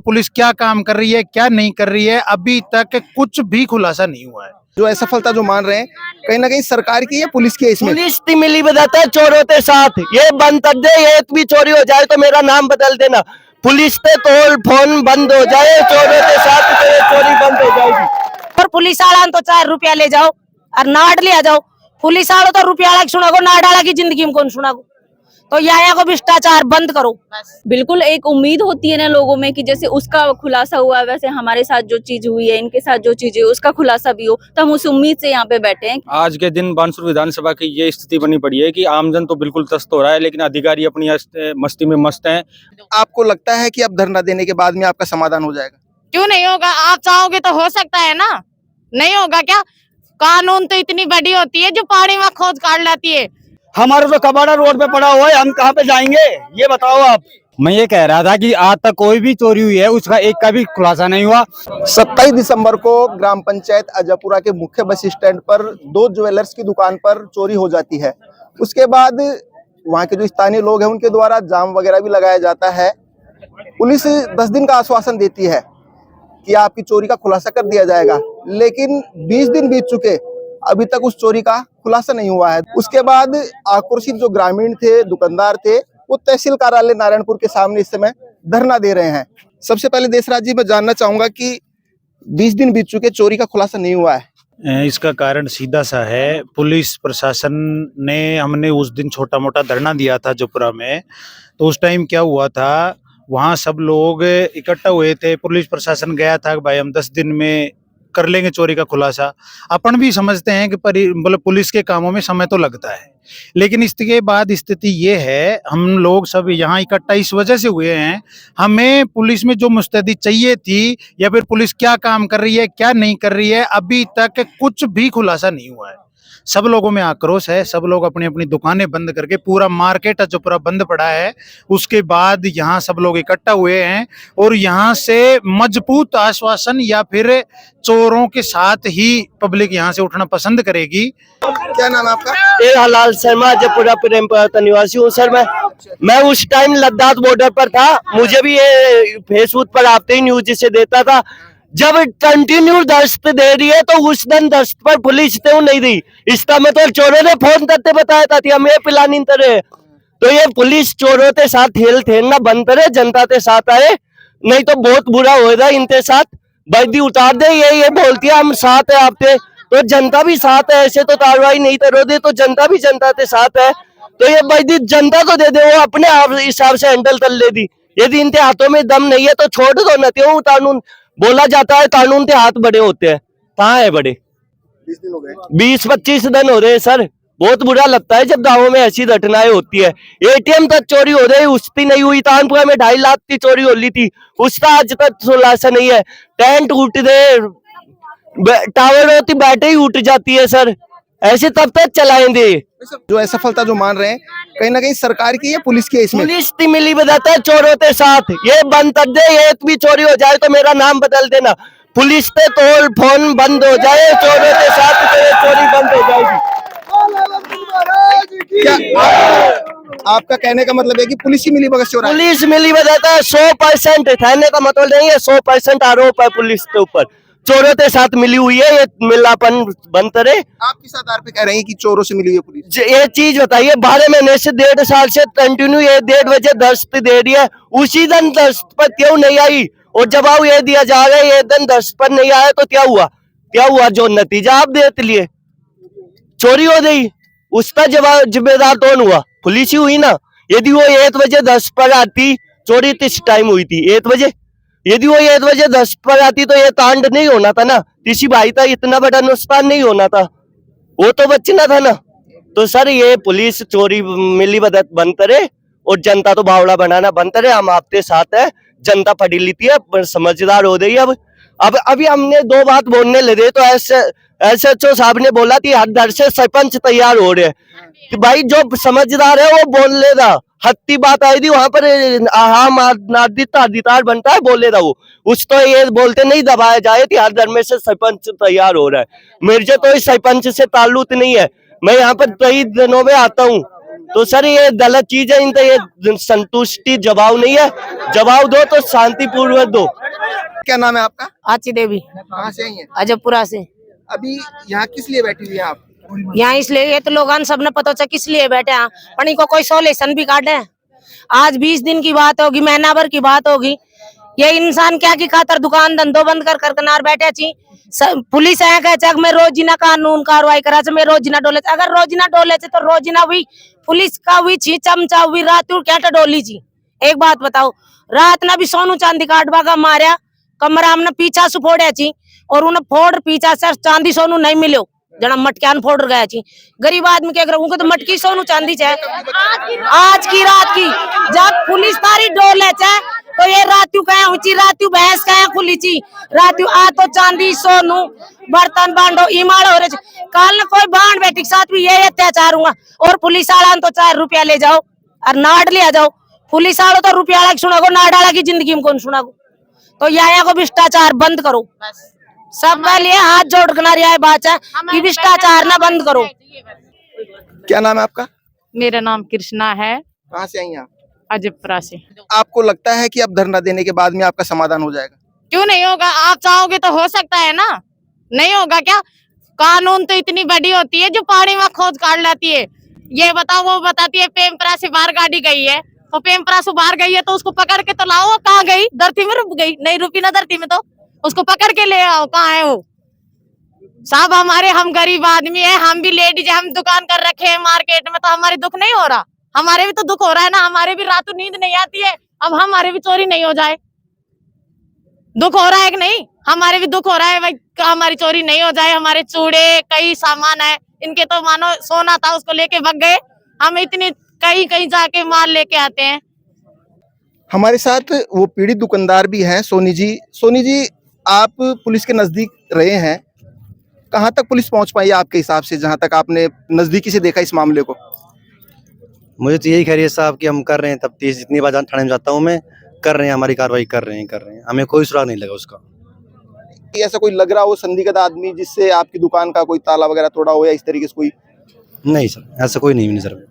Police क्या काम कर रही है क्या नहीं कर रही है, अभी तक कुछ भी खुलासा नहीं हुआ है। जो असफलता जो मान रहे हैं कहीं ना कहीं सरकार की या पुलिस की है इसमें? पुलिस ती मिली बताता है चोरों के साथ, ये बंद कर दे, ये भी चोरी हो जाए तो मेरा नाम बदल देना। पुलिस पे तोड़ फोन बंद हो जाए, चोरों के साथ तो ये चोरी बंद हो जाएगी। और पुलिस वाला तो 4 रुपया ले जाओ और नाट लिया जाओ, पुलिस वाला तो रुपया वाला सुनागो, नाट वाला की जिंदगी में कौन सुनागो। तो यहाँ को भ्रष्टाचार बंद करो। बिल्कुल एक उम्मीद होती है ना लोगों में कि जैसे उसका खुलासा हुआ वैसे हमारे साथ जो चीज हुई है, इनके साथ जो चीज हुई उसका खुलासा भी हो, तो हम उस उम्मीद से यहाँ पे बैठे हैं। आज के दिन बानसूर विधानसभा की ये स्थिति बनी पड़ी है कि आमजन तो बिल्कुल त्रस्त हो रहा है, लेकिन अधिकारी अपनी मस्ती में मस्त हैं। आपको लगता है कि अब धरना देने के बाद में आपका समाधान हो जाएगा? क्यों नहीं होगा, आप चाहोगे तो हो सकता है ना, नहीं होगा क्या? कानून तो इतनी बड़ी होती है जो पानी में खोज काट लाती है। हमारा तो कबाड़ा रोड पे पड़ा हुआ है, हम कहाँ पे जाएंगे ये बताओ आप। मैं ये कह रहा था कि आज तक कोई भी चोरी हुई है उसका एक का भी खुलासा नहीं हुआ। 27 दिसंबर को ग्राम पंचायत अजयपुरा के मुख्य बस स्टैंड पर 2 ज्वेलर्स की दुकान पर चोरी हो जाती है। उसके बाद वहां के जो स्थानीय लोग हैं उनके द्वारा जाम वगैरह भी लगाया जाता है। पुलिस 10 दिन का आश्वासन देती है कि आपकी चोरी का खुलासा कर दिया जाएगा, लेकिन 20 दिन बीत चुके, अभी तक उस चोरी का खुलासा नहीं हुआ है। उसके बाद आक्रोशित जो ग्रामीण थे, दुकानदार थे, वो तहसील कार्यालय नारायणपुर के सामने इस समय धरना दे रहे हैं। सबसे पहले देशराज जी, मैं जानना चाहूंगा कि 20 दिन बीत चुके, चोरी का खुलासा नहीं हुआ है। इसका कारण सीधा सा है, पुलिस प्रशासन ने, हमने उस दिन छोटा मोटा धरना दिया था जयपुरा में, तो उस टाइम क्या हुआ था, वहाँ सब लोग इकट्ठा हुए थे, पुलिस प्रशासन गया था भाई हम 10 दिन में कर लेंगे चोरी का खुलासा। अपन भी समझते हैं कि मतलब पुलिस के कामों में समय तो लगता है, लेकिन इसके बाद स्थिति ये है, हम लोग सब यहाँ इकट्ठा इस वजह से हुए हैं, हमें पुलिस में जो मुस्तैदी चाहिए थी या फिर पुलिस क्या काम कर रही है क्या नहीं कर रही है, अभी तक कुछ भी खुलासा नहीं हुआ है। सब लोगों में आक्रोश है, सब लोग अपनी अपनी दुकानें बंद करके, पूरा मार्केट जो पूरा बंद पड़ा है, उसके बाद यहाँ सब लोग इकट्ठा हुए हैं और यहाँ से मजबूत आश्वासन या फिर चोरों के साथ ही पब्लिक यहाँ से उठना पसंद करेगी। क्या नाम है आपका? हलाल शर्मा, जयपुरा प्रेमपुरा निवासी हूँ सर। मैं उस टाइम लद्दाख बॉर्डर पर था, मुझे भी ये फेसबुक पर आते ही न्यूज से देता था। जब कंटिन्यू दस्त दे रही है तो उस दिन दस्त पर पुलिस क्यों नहीं दी? इसका मतलब चोरों ने फोन करते बताया था कि हमें पिलानी तरह। तो ये पुलिस चोरों के साथ खेल खेलना बंद करे, जनता के साथ आए, नहीं तो बहुत बुरा होगा इनके साथ। वर्दी उतार दे, ये बोलती है हम साथ है आपके, तो जनता भी साथ है। ऐसे तो कार्रवाई नहीं करोगे तो जनता भी जनता के साथ है, तो ये वर्दी जनता को दे दे, वो अपने आप हिसाब से हैंडल कर लेगी। यदि इनके हाथों में दम नहीं है तो छोड़ दो ना। क्यों कानून बोला जाता है, कानून के हाथ बड़े होते हैं, कहाँ है बड़े? 20 दिन हो गए, 20-25 दिन हो रहे हैं सर। बहुत बुरा लगता है जब गाँवों में ऐसी घटनाएं होती है। एटीएम तक चोरी हो रही, उसकी नहीं हुई। तानपुरा में 2.5 लाख की चोरी हो रही थी, उसका आज तक खुलासा नहीं है। टेंट उठ रहे, टावर होती बैटरी उठ जाती है सर, ऐसे तब तक चलाएंगे। जो असफलता जो मान रहे हैं कहीं ना कहीं सरकार की या पुलिस की है इसमें? पुलिस की मिली बताता है चोरों के साथ, ये बंद कर दे, ये भी चोरी हो जाए तो मेरा नाम बदल देना। पुलिस पे तोड़ फोन बंद हो जाए, चोरों के साथ तो ये चोरी बंद हो जाएगी। क्या आपका कहने का मतलब है कि पुलिस ही मिली भगत से हो रहा है? पुलिस मिली बताता है 100%, कहने का मतलब नहीं है, 100% आरोप है पुलिस के ऊपर, चोरों के साथ मिली हुई है। ये मिलापन बंद करे। आप किस आधार पे कह रहे हैं कि चोरों से मिली हुई है पुलिस? ये चीज बताइए, 12 महीने से 1.5 साल से कंटिन्यू ये 1:30 बजे दस्त दे रही है, उसी दिन दस्त पर क्यों नहीं आई? और जवाब ये दिया जा रहा है ये दिन दस्त पर नहीं आया तो क्या हुआ? क्या हुआ? जो नतीजा आप देते लिए चोरी हो गई, उसका जवाब जिम्मेदार कौन हुआ? पुलिस ही हुई ना। यदि वो 1 बजे 10 पर आती, चोरी किस टाइम हुई थी? 1 बजे। यदि वो 1 बजे 10 पर आती तो ये कांड नहीं होना था ना, किसी भाई था इतना बड़ा नुकसान नहीं होना था, वो तो बचना था ना। तो सर ये पुलिस चोरी मिली भगत बंद करे और जनता तो बावड़ा बनाना बंद करे। हम आपके साथ है, जनता पढ़ी लिखी है, समझदार हो गई। अब अभी हमने 2 बात बोलने लगे तो SHO साहब ने बोला कि हर घर से सरपंच तैयार हो रहे हैं। कि भाई जो समझदार है वो बोल लेगा, हत्ती बात आई थी वहां पर अधिकार बनता है, बोले था वो। उस तो ये बोलते नहीं दबाया जाए कि हर घर में से सरपंच तैयार हो रहा है। मेरे तो इस सरपंच से ताल्लुक नहीं है, मैं यहाँ पर कई दिनों में आता हूँ, तो सर ये गलत चीज है, इनका ये संतुष्टि जवाब नहीं है, जवाब दो तो शांतिपूर्वक दो। क्या नाम है आपका? आची देवी कहाँ से आई हैं? अजयपुरा से। अभी यहाँ किस लिए बैठी हुई है आप? यहाँ इसलिए, ये तो लोग सबने पता चला किस लिए बैठे हैं, पण इनको कोई सोल्यूशन भी काटे। आज 20 दिन की बात होगी, महीना भर की बात होगी, ये इंसान क्या की खातर दुकान धंधो बंद कर करनार बैठे छी। पुलिस है कहे मैं रोजिना कानून कार्रवाई करा मैं रोजिना डोले, अगर रोजिना डोले तो रोजिना हुई पुलिस का हुई छी चमचा हुई रात क्या डोली छी। एक बात बताओ, रात ना भी सोनू चांदी काटवा का मारा, कमरा हमने पीछा से फोड़े छी और उन्हें फोड़ पीछा से चांदी सोनू नहीं मिलो, जना मटकान फोड़ गया छी। गरीब आदमी के तो मटकी सोनू चांदी चाहे आज की रात की, जब पुलिस तारी डोले चाहे तो ये रातू कहाँ ऊंची, रातू भैंस कहाँ खुली ची, रातू आ तो चांदी सोनू बर्तन बांडो इमाड़ हो रहे। कल कोई बांड बेटी के साथ भी ये अत्याचार हुआ और पुलिस वाला तो 4 रुपया ले जाओ और नाड़ लिया जाओ। पुलिस वालों तो रुपया वाला सुनागो, नाड़ वाला की जिंदगी में कौन सुनागो। तो यहाँ को भ्रष्टाचार बंद करो, सब लिए हाथ जोड़ कर यह बात है कि भ्रष्टाचार ना बंद करो। क्या नाम है आपका? मेरा नाम कृष्णा है, कहाँ से आई हैं आप? अजयपुरा से। आपको लगता है कि अब धरना देने के बाद में आपका समाधान हो जाएगा? क्यों नहीं होगा, आप चाहोगे तो हो सकता है ना, नहीं होगा क्या? कानून तो इतनी बड़ी होती है जो पहाड़ी में खोज काट लाती है। ये बताओ, वो बताती है पेमपरा से बाहर गाड़ी गई है, तो पेमपरा से बाहर गई है तो उसको पकड़ के तो लाओ, कहाँ गई? धरती में रुक गई? नहीं रुकी ना धरती में, तो उसको पकड़ के ले आओ, कहाँ है वो? साहब हम गरीब आदमी है, हम भी लेडीज है, हम दुकान कर रखे हैं मार्केट में, तो हमारे दुख नहीं हो रहा? हमारे भी तो दुख हो रहा है ना, हमारे भी रातों नींद नहीं आती है, अब हमारे भी चोरी नहीं हो जाए। दुख हो रहा है कि नहीं? हमारे भी दुख हो रहा है भाई, हमारी चोरी नहीं हो जाए। हमारे चूड़े कई सामान है, इनके तो मानो सोना था उसको लेके भाग गए, हम इतनी कहीं कहीं जाके माल लेके आते हैं। हमारे साथ वो पीड़ित दुकानदार भी हैं, सोनी जी। सोनी जी, आप पुलिस के नजदीक रहे हैं, कहाँ तक पुलिस पहुंच पाई है आपके हिसाब से, जहां तक आपने नजदीकी से देखा इस मामले को? मुझे तो यही खैर है साहब कि हम कर रहे हैं, तब तीस जितनी बार थाने में जाता हूँ मैं, कर रहे हैं, हमारी कार्रवाई कर रहे हैं, हमें कोई सुराग नहीं लगा उसका। कि ऐसा कोई लग रहा हो संदिग्ध आदमी जिससे आपकी दुकान का कोई ताला वगैरह तोड़ा हो या इस तरीके से कोई? नहीं सर, ऐसा कोई नहीं सर।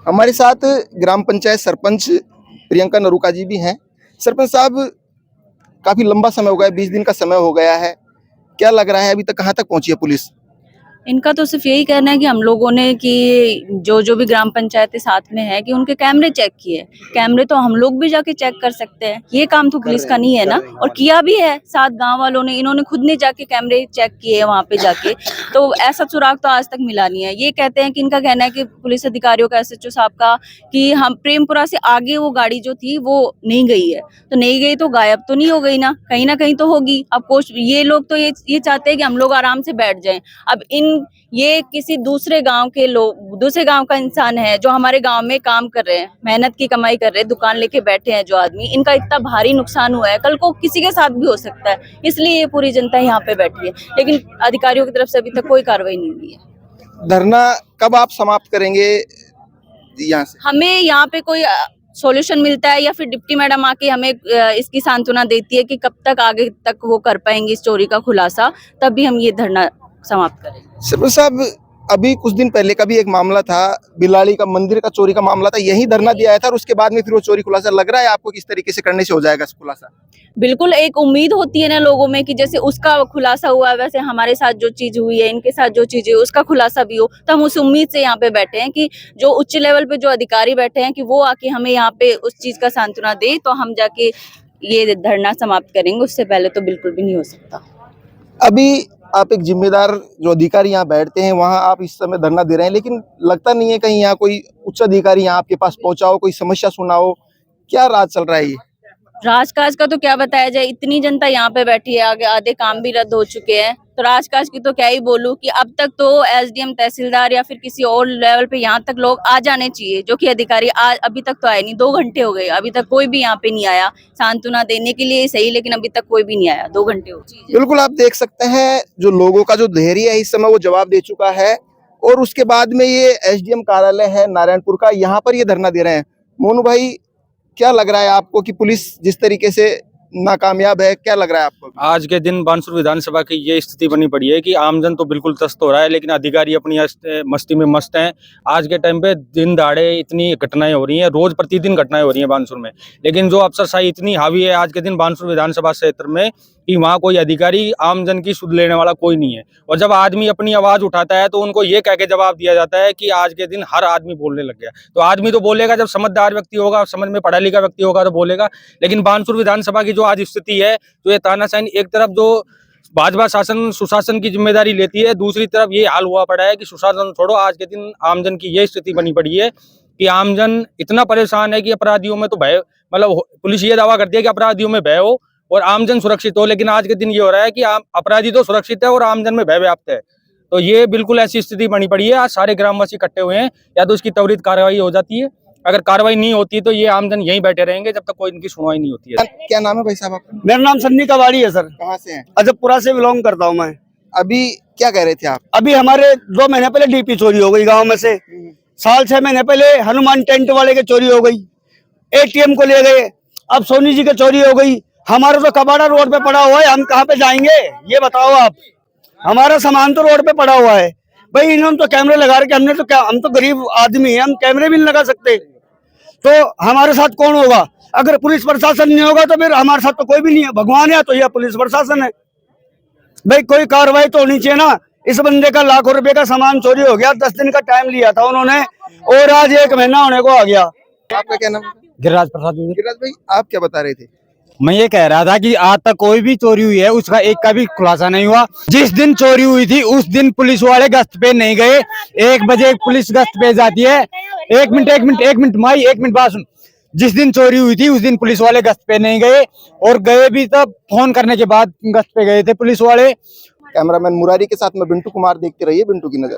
हमारे साथ ग्राम पंचायत सरपंच प्रियंका नरूका जी भी हैं। सरपंच साहब, काफी लंबा समय हो गया, 20 दिन का समय हो गया है, क्या लग रहा है अभी तक कहाँ तक पहुंची है पुलिस? इनका तो सिर्फ यही कहना है कि हम लोगों ने कि जो भी ग्राम पंचायतें साथ में है कि उनके कैमरे चेक किए। कैमरे तो हम लोग भी जाके चेक कर सकते हैं, ये काम तो पुलिस का नहीं है ना, और किया भी है साथ गांव वालों ने, इन्होंने खुद ने जाके कैमरे चेक किए वहां पे जाके, तो ऐसा सुराग तो आज तक मिला नहीं है। ये कहते हैं कि इनका कहना है कि पुलिस अधिकारियों का, SHO साहब का, कि हम प्रेमपुरा से आगे वो गाड़ी जो थी वो नहीं गई है, तो नहीं गई तो गायब तो नहीं हो गई ना कहीं तो होगी। अब ये लोग तो ये चाहते हैं कि हम लोग आराम से बैठ जाएं। अब ये किसी दूसरे गांव के लोग, दूसरे गांव का इंसान है जो हमारे गांव में काम कर रहे हैं, मेहनत की कमाई कर रहे हैं, दुकान लेके बैठे हैं जो आदमी, इनका इतना भारी नुकसान हुआ है, कल को किसी के साथ भी हो सकता है, इसलिए ये पूरी जनता यहाँ पे बैठी है, लेकिन अधिकारियों की तरफ से अभी तक कोई कार्रवाई नहीं हुई है। धरना कब आप समाप्त करेंगे यहाँ से? हमें यहाँ पे कोई सॉल्यूशन मिलता है या फिर डिप्टी मैडम आके हमें इसकी सांत्वना देती है कि कब तक आगे तक वो कर पाएंगे इस चोरी का खुलासा, तब भी हम ये धरना समाप्त करेंगे। सरपंच साहब, अभी कुछ दिन पहले का भी एक मामला था, बिलाड़ी का मंदिर का चोरी का मामला था, यही धरना दिया था और उसके बाद में फिर वो चोरी खुलासा। लग रहा है आपको किस तरीके से करने से हो जाएगा खुलासा? बिल्कुल, एक उम्मीद होती है ना लोगों में कि जैसे उसका खुलासा हुआ वैसे हमारे साथ जो चीज हुई है, इनके साथ जो चीज है उसका खुलासा भी हो, तो हम उस उम्मीद से यहाँ पे बैठे हैं कि जो उच्च लेवल पे जो अधिकारी बैठे हैं कि वो आके हमें यहाँ पे उस चीज का सांत्वना दे, तो हम जाके ये धरना समाप्त करेंगे, उससे पहले तो बिल्कुल भी नहीं हो सकता। अभी आप एक जिम्मेदार जो अधिकारी यहाँ बैठते हैं, वहाँ आप इस समय धरना दे रहे हैं, लेकिन लगता नहीं है कहीं यहाँ कोई उच्च अधिकारी यहाँ आपके पास पहुंचा हो, कोई समस्या सुना हो, क्या राज चल रहा है? ये राजकाज का तो क्या बताया जाए, इतनी जनता यहाँ पे बैठी है, आगे आधे काम भी रद्द हो चुके हैं, तो राजकाज की तो क्या ही बोलूं कि अब तक तो SDM तहसीलदार या फिर किसी और लेवल पे यहाँ तक लोग आ जाने चाहिए, जो कि अधिकारी आज अभी तक तो आए नहीं। 2 घंटे हो गए, अभी तक कोई भी यहाँ पे नहीं आया सांत्वना देने के लिए सही, लेकिन अभी तक कोई भी नहीं आया, 2 घंटे हो गए। बिल्कुल, आप देख सकते हैं जो लोगों का जो धैर्य है इस समय वो जवाब दे चुका है, और उसके बाद में ये SDM कार्यालय है नारायणपुर का, यहाँ पर ये धरना दे रहे हैं। मोनू भाई, क्या लग रहा है आपको कि पुलिस जिस तरीके से नाकामयाब है, क्या लग रहा है आपको? आज के दिन बानसूर विधानसभा की ये स्थिति बनी पड़ी है कि आमजन तो बिल्कुल त्रस्त हो रहा है, लेकिन अधिकारी अपनी मस्ती में मस्त हैं। आज के टाइम पे दिन दहाड़े इतनी घटनाएं हो रही हैं, रोज प्रतिदिन घटनाएं हो रही हैं बानसूर में, लेकिन जो अफसरशाही इतनी हावी है आज के दिन बानसूर विधानसभा क्षेत्र में कि वहाँ कोई अधिकारी आमजन की सुध लेने वाला कोई नहीं है। और जब आदमी अपनी आवाज उठाता है तो उनको ये कह के जवाब दिया जाता है कि आज के दिन हर आदमी बोलने लग गया। तो आदमी तो बोलेगा जब समझदार व्यक्ति होगा, समझ में पढ़ा लिखा व्यक्ति होगा तो बोलेगा। लेकिन बानसूर विधानसभा की जो आज स्थिति है, तो ये तानाशाही, एक तरफ जो भाजपा शासन सुशासन की जिम्मेदारी लेती है, दूसरी तरफ ये हाल हुआ पड़ा है कि सुशासन छोड़ो, आज के दिन आमजन की ये स्थिति बनी पड़ी है कि आमजन इतना परेशान है कि अपराधियों में तो भय, मतलब पुलिस ये दावा करती है कि अपराधियों में भय हो और आमजन सुरक्षित हो, लेकिन आज के दिन ये हो रहा है कि अपराधी तो सुरक्षित है और आमजन में भय व्याप्त है। तो ये बिल्कुल ऐसी स्थिति बनी पड़ी है। आज सारे ग्रामवासी इकट्ठे हुए हैं, या तो इसकी त्वरित कार्रवाई हो जाती है, अगर कार्रवाई नहीं होती तो ये आमजन यहीं बैठे रहेंगे जब तक कोई इनकी सुनवाई नहीं होती है। क्या नाम है भाई साहब आपका? मेरा नाम सन्नी कवाड़ी है सर। कहाँ से हैं? अजबपुरा से बिलोंग करता हूँ मैं। अभी क्या कह रहे थे आप? अभी हमारे 2 महीने पहले डीपी चोरी हो गई गांव में से। साल 6 महीने पहले हनुमान टेंट वाले के चोरी हो गई, एटीएम को ले गए, अब सोनी जी के चोरी हो गई। हमारा तो कबाड़ा रोड पे पड़ा हुआ है, हम कहाँ पे जाएंगे ये बताओ आप? हमारा सामान तो रोड पे पड़ा हुआ है भाई। इन्होंने तो कैमरे लगा रखे, हमने तो क्या, हम तो गरीब आदमी हैं, हम कैमरे भी नहीं लगा सकते। तो हमारे साथ कौन होगा? अगर पुलिस प्रशासन नहीं होगा तो फिर हमारे साथ तो कोई भी नहीं है। भगवान है तो यह पुलिस प्रशासन है भाई। कोई कार्रवाई तो होनी चाहिए ना। इस बंदे का लाखों रुपए का सामान चोरी हो गया, 10 दिन का टाइम लिया था उन्होंने और आज 1 महीना होने को आ गया। आपका क्या नाम है? गिरिराज प्रसाद। गिरिराज भाई, आप क्या बता रहे थे? मैं ये कह रहा था कि आज तक कोई भी चोरी हुई है उसका एक का भी खुलासा नहीं हुआ। जिस दिन चोरी हुई थी उस दिन पुलिस वाले गश्त पे नहीं गए। 1 बजे पुलिस गश्त पे जाती है। एक मिनट माई, 1 मिनट बात सुन। जिस दिन चोरी हुई थी उस दिन पुलिस वाले गश्त पे नहीं गए, और गए भी तब फोन करने के बाद गश्त पे गए थे पुलिस वाले। कैमरामैन मुरारी के साथ मैं बिंटू कुमार, देखते रहिए बिंटू की नजर।